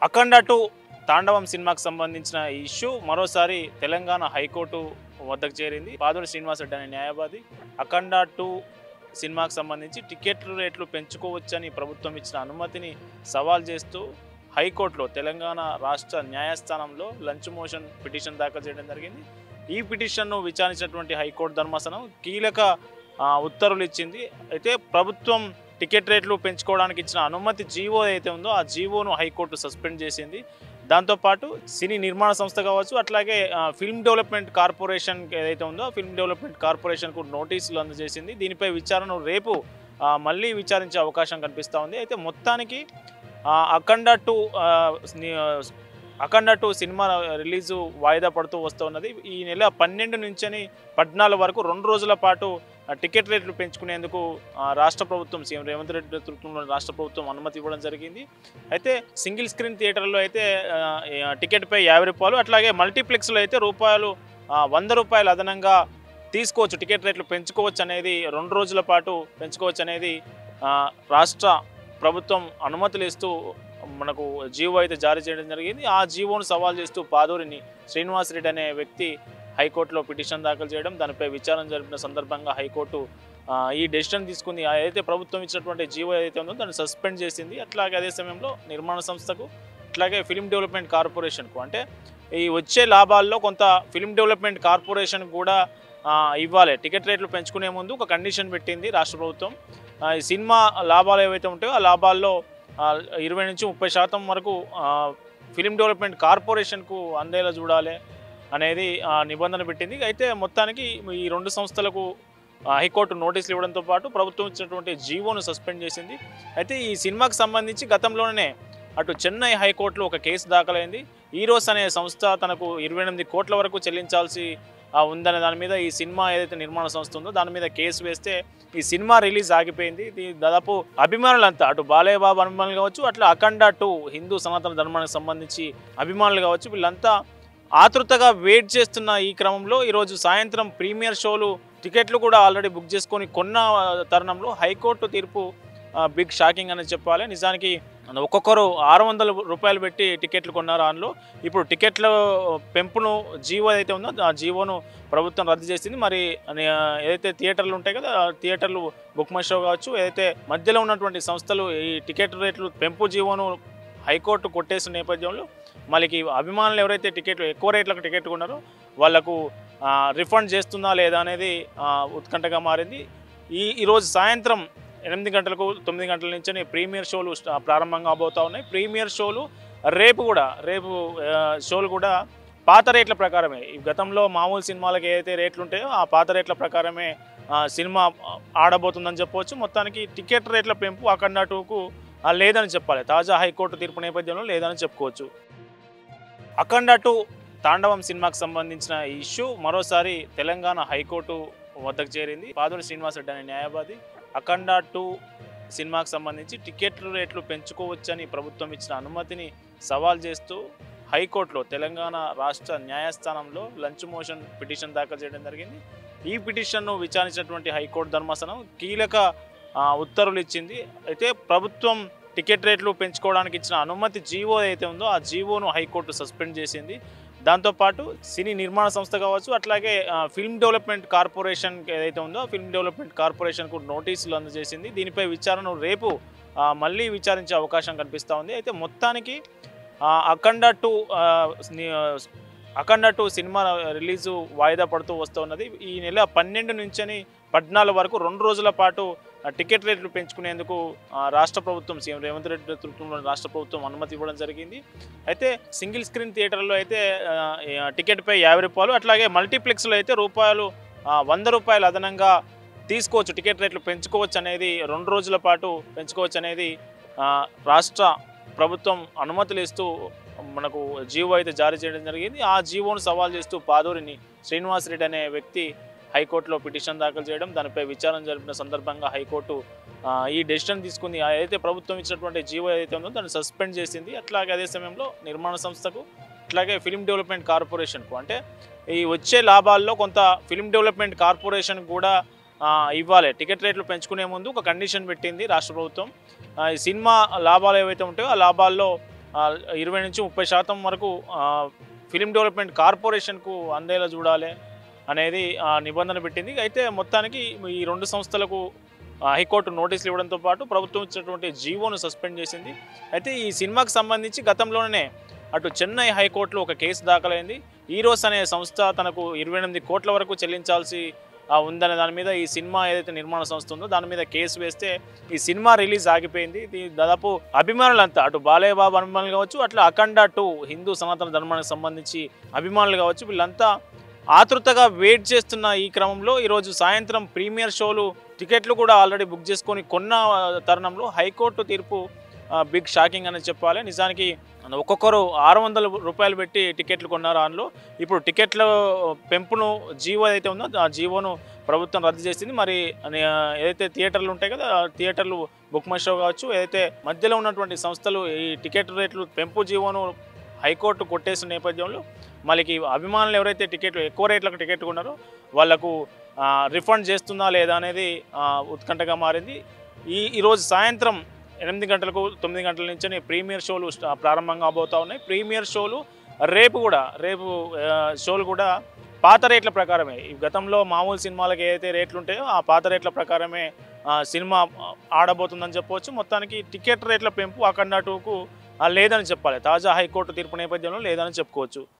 అఖండ 2 తాండవం సినిమాకి సంబంధించిన ఇష్యూ మరోసారి తెలంగాణ హైకోర్టు వద్దకు చేరింది. పాదూరి శ్రీనివాస్ రెడ్డి అనే న్యాయవాది అఖండ 2 సినిమాకి సంబంధించి టికెట్లు రేట్లు పెంచుకోవచ్చని ప్రభుత్వం ఇచ్చిన అనుమతిని సవాల్ చేస్తూ హైకోర్టులో తెలంగాణ రాష్ట్ర న్యాయస్థానంలో లంచ్ మోషన్ పిటిషన్ దాఖలు చేయడం జరిగింది. ఈ పిటిషన్ను విచారించినటువంటి హైకోర్టు ధర్మాసనం కీలక ఉత్తర్వులు ఇచ్చింది. అయితే ప్రభుత్వం టికెట్ రేట్లు పెంచుకోవడానికి ఇచ్చిన అనుమతి జీవో ఏదైతే ఉందో ఆ జీవోను హైకోర్టు సస్పెండ్ చేసింది. దాంతోపాటు సినీ నిర్మాణ సంస్థ కావచ్చు, అట్లాగే ఫిల్మ్ డెవలప్మెంట్ కార్పొరేషన్ ఏదైతే ఉందో ఫిల్మ్ డెవలప్మెంట్ కార్పొరేషన్కు నోటీసులు అందజేసింది. దీనిపై విచారణ రేపు మళ్ళీ విచారించే అవకాశం కనిపిస్తూ ఉంది. అయితే మొత్తానికి అఖండ 2 సినిమా రిలీజు వాయిదా పడుతూ వస్తున్నది. ఈ నెల 12 నుంచి 14 వరకు 2 రోజుల పాటు టికెట్ రేట్లు పెంచుకునేందుకు రాష్ట్ర ప్రభుత్వం సీఎం రేవంత్ రెడ్డి నేతృత్వంలో రాష్ట్ర ప్రభుత్వం అనుమతి ఇవ్వడం జరిగింది. అయితే సింగిల్ స్క్రీన్ థియేటర్లో అయితే టికెట్పై 50 రూపాయలు, అట్లాగే మల్టీప్లెక్స్లో అయితే ₹100 అదనంగా తీసుకోవచ్చు, టికెట్ రేట్లు పెంచుకోవచ్చు అనేది 2 రోజుల పాటు పెంచుకోవచ్చు అనేది రాష్ట్ర ప్రభుత్వం అనుమతులు ఇస్తూ మనకు జీవో అయితే జారీ చేయడం జరిగింది. ఆ జీవోను సవాల్ చేస్తూ పాదూరిని శ్రీనివాస్ రెడ్డి అనే వ్యక్తి హైకోర్టులో పిటిషన్ దాఖలు చేయడం, దానిపై విచారణ జరిపిన సందర్భంగా హైకోర్టు ఈ డెసిషన్ తీసుకుంది. ఏదైతే ప్రభుత్వం ఇచ్చినటువంటి జీవో ఏదైతే ఉందో దాన్ని సస్పెండ్ చేసింది. అట్లాగే అదే సమయంలో నిర్మాణ సంస్థకు, అట్లాగే ఫిల్మ్ డెవలప్మెంట్ కార్పొరేషన్కు, అంటే ఈ వచ్చే లాభాల్లో కొంత ఫిల్మ్ డెవలప్మెంట్ కార్పొరేషన్ కూడా ఇవ్వాలి. టికెట్ రేట్లు పెంచుకునే ముందు ఒక కండిషన్ పెట్టింది రాష్ట్ర ప్రభుత్వం. ఈ సినిమా లాభాలు ఏవైతే ఉంటాయో ఆ లాభాల్లో 20 నుంచి 30% వరకు ఫిల్మ్ డెవలప్మెంట్ కార్పొరేషన్కు అందేలా చూడాలి అనేది నిబంధన పెట్టింది. అయితే మొత్తానికి ఈ 2 సంస్థలకు హైకోర్టు నోటీసులు ఇవ్వడంతో పాటు ప్రభుత్వం ఇచ్చినటువంటి జీవోను సస్పెండ్ చేసింది. అయితే ఈ సినిమాకి సంబంధించి గతంలోనే అటు చెన్నై హైకోర్టులో ఒక కేసు దాఖలైంది. ఈరోస్ అనే సంస్థ తనకు 28 కోట్ల వరకు చెల్లించాల్సి ఉందనే దాని మీద ఈ సినిమా ఏదైతే నిర్మాణ సంస్థ ఉందో దాని మీద కేసు వేస్తే ఈ సినిమా రిలీజ్ ఆగిపోయింది. దాదాపు అభిమానులంతా, అటు బాలయ్య బాబు అభిమానులు కావచ్చు, అట్లా అఖండ 2 హిందూ సనాతన ధర్మానికి సంబంధించి అభిమానులు కావచ్చు, వీళ్ళంతా ఆతృతగా వెయిట్ చేస్తున్న ఈ క్రమంలో ఈరోజు సాయంత్రం ప్రీమియర్ షోలు టికెట్లు కూడా ఆల్రెడీ బుక్ చేసుకొని కొన్న తరుణంలో హైకోర్టు తీర్పు బిగ్ షాకింగ్ అని చెప్పాలి. నిజానికి ఒక్కొక్కరు ₹600 పెట్టి టికెట్లు కొన్నారు. అందులో ఇప్పుడు టికెట్ల పెంపును జీవో ఏదైతే ఉందో ఆ జీవోను ప్రభుత్వం రద్దు చేసింది. మరి ఏదైతే థియేటర్లు ఉంటాయి కదా, థియేటర్లు బుక్ మై షో కావచ్చు, ఏదైతే మధ్యలో ఉన్నటువంటి సంస్థలు ఈ టికెట్ రేట్లు పెంపు జీవోను హైకోర్టు కొట్టేసిన నేపథ్యంలో మళ్ళీ అభిమానులు ఎవరైతే ఎక్కువ రేట్లకు టికెట్ కొన్నారో వాళ్లకు రిఫండ్ చేస్తుందా లేదా అనేది ఉత్కంఠగా మారింది. ఈరోజు సాయంత్రం 8 గంటలకు 9 గంటల నుంచి ప్రీమియర్ షోలు ప్రారంభంగా అవబోతూ ఉన్నాయి. ప్రీమియర్ షోలు రేపు షోలు కూడా పాత రేట్ల ప్రకారమే, ఈ గతంలో మామూలు సినిమాలకు ఏదైతే రేట్లు ఉంటాయో ఆ పాత రేట్ల ప్రకారమే సినిమా ఆడబోతుందని చెప్పవచ్చు. మొత్తానికి టికెట్ రేట్ల పెంపు అఖండ 2కు లేదని చెప్పాలి. తాజా హైకోర్టు తీర్పు నేపథ్యంలో లేదని చెప్పుకోవచ్చు. అఖండ 2 తాండవం సినిమాకి సంబంధించిన ఇష్యూ మరోసారి తెలంగాణ హైకోర్టు వద్దకు చేరింది. పాదూరి శ్రీనివాస్ రెడ్డి అనే న్యాయవాది అఖండ 2 సినిమాకి సంబంధించి టికెట్లు రేట్లు పెంచుకోవచ్చని ప్రభుత్వం ఇచ్చిన అనుమతిని సవాల్ చేస్తూ హైకోర్టులో తెలంగాణ రాష్ట్ర న్యాయస్థానంలో లంచ్ మోషన్ పిటిషన్ దాఖలు చేయడం జరిగింది. ఈ పిటిషన్ను విచారించినటువంటి హైకోర్టు ధర్మాసనం కీలక ఉత్తర్వులు ఇచ్చింది. అయితే ప్రభుత్వం టికెట్ రేట్లు పెంచుకోవడానికి ఇచ్చిన అనుమతి జీవో ఏదైతే ఉందో ఆ జీవోను హైకోర్టు సస్పెండ్ చేసింది. దాంతోపాటు సినీ నిర్మాణ సంస్థ కావచ్చు, అట్లాగే ఫిల్మ్ డెవలప్మెంట్ కార్పొరేషన్ ఏదైతే ఉందో ఫిల్మ్ డెవలప్మెంట్ కార్పొరేషన్కు నోటీసులు అందజేసింది. దీనిపై విచారణ రేపు మళ్ళీ విచారించే అవకాశం కనిపిస్తూ ఉంది. అయితే మొత్తానికి అఖండ 2 సినిమా రిలీజు వాయిదా పడుతూ వస్తున్నది. ఈ నెల 12 నుంచి 14 వరకు 2 రోజుల పాటు టికెట్ రేట్లు పెంచుకునేందుకు రాష్ట్ర ప్రభుత్వం సీఎం రేవంత్ రెడ్డి నేతృత్వంలో రాష్ట్ర ప్రభుత్వం అనుమతి ఇవ్వడం జరిగింది. అయితే సింగిల్ స్క్రీన్ థియేటర్లో అయితే టికెట్పై 50 రూపాయలు, అట్లాగే మల్టీప్లెక్స్లో అయితే ₹100 అదనంగా తీసుకోవచ్చు, టికెట్ రేట్లు పెంచుకోవచ్చు అనేది 2 రోజుల పాటు పెంచుకోవచ్చు అనేది రాష్ట్ర ప్రభుత్వం అనుమతులు ఇస్తూ మనకు జీవో అయితే జారీ చేయడం జరిగింది. ఆ జీవోను సవాల్ చేస్తూ పాదూరిని శ్రీనివాస్ రెడ్డి అనే వ్యక్తి హైకోర్టులో పిటిషన్ దాఖలు చేయడం, దానిపై విచారణ జరిపిన సందర్భంగా హైకోర్టు ఈ డెసిషన్ తీసుకుంది. ఏదైతే ప్రభుత్వం ఇచ్చినటువంటి జీవో ఏదైతే ఉందో దాన్ని సస్పెండ్ చేసింది. అట్లాగే అదే సమయంలో నిర్మాణ సంస్థకు, అట్లాగే ఫిల్మ్ డెవలప్మెంట్ కార్పొరేషన్కు, అంటే ఈ వచ్చే లాభాల్లో కొంత ఫిల్మ్ డెవలప్మెంట్ కార్పొరేషన్ కూడా ఇవ్వాలి. టికెట్ రేట్లు పెంచుకునే ముందు ఒక కండిషన్ పెట్టింది రాష్ట్ర ప్రభుత్వం. ఈ సినిమా లాభాలు ఏవైతే ఉంటాయో ఆ లాభాల్లో 20-30% వరకు ఫిల్మ్ డెవలప్మెంట్ కార్పొరేషన్కు అందేలా చూడాలి అనేది నిబంధన పెట్టింది. అయితే మొత్తానికి ఈ 2 సంస్థలకు హైకోర్టు నోటీసులు ఇవ్వడంతో పాటు ప్రభుత్వం ఇచ్చినటువంటి జీవోను సస్పెండ్ చేసింది. అయితే ఈ సినిమాకి సంబంధించి గతంలోనే అటు చెన్నై హైకోర్టులో ఒక కేసు దాఖలైంది. ఈరోస్ అనే సంస్థ తనకు 28 కోట్ల వరకు చెల్లించాల్సి ఉందనే దాని మీద ఈ సినిమా ఏదైతే నిర్మాణ సంస్థ ఉందో దాని మీద కేసు వేస్తే ఈ సినిమా రిలీజ్ ఆగిపోయింది. దాదాపు అభిమానులంతా అటు బాలయ్య బాబు అభిమానులు కావచ్చు, అట్లా అఖండ 2 హిందూ సనాతన ధర్మానికి సంబంధించి అభిమానులు కావచ్చు, వీళ్ళంతా ఆతృతగా వెయిట్ చేస్తున్న ఈ క్రమంలో ఈరోజు సాయంత్రం ప్రీమియర్ షోలు టికెట్లు కూడా ఆల్రెడీ బుక్ చేసుకొని కొన్న తరుణంలో హైకోర్టు తీర్పు బిగ్ షాకింగ్ అని చెప్పాలి. నిజానికి ఒక్కొక్కరు 600 రూపాయలు పెట్టి టికెట్లు కొన్నారు. అందులో ఇప్పుడు టికెట్ల పెంపును జీవో ఏదైతే ఉందో ఆ జీవోను ప్రభుత్వం రద్దు చేసింది. మరి ఏదైతే థియేటర్లు ఉంటాయి కదా, థియేటర్లు బుక్ మై షో కావచ్చు, ఏదైతే మధ్యలో ఉన్నటువంటి సంస్థలు ఈ టికెట్ రేట్లు పెంపు జీవోను హైకోర్టు కొట్టేసిన నేపథ్యంలో మళ్ళీ అభిమానులు ఎవరైతే ఎక్కువ రేట్లకు టికెట్ కొన్నారో వాళ్లకు రిఫండ్ చేస్తుందా లేదా అనేది ఉత్కంఠగా మారింది. ఈరోజు సాయంత్రం 8 గంటలకు 9 గంటల నుంచి ప్రీమియర్ షోలు ప్రారంభంగా అవబోతూ ఉన్నాయి. ప్రీమియర్ షోలు రేపు షోలు కూడా పాత రేట్ల ప్రకారమే. ఈ గతంలో మామూలు సినిమాలకు ఏదైతే రేట్లు ఉంటాయో ఆ పాత రేట్ల ప్రకారమే సినిమా ఆడబోతుందని చెప్పవచ్చు. మొత్తానికి టికెట్ రేట్ల పెంపు అఖండ 2కు లేదని చెప్పాలి. తాజా హైకోర్టు తీర్పు నేపథ్యంలో లేదని చెప్పుకోవచ్చు.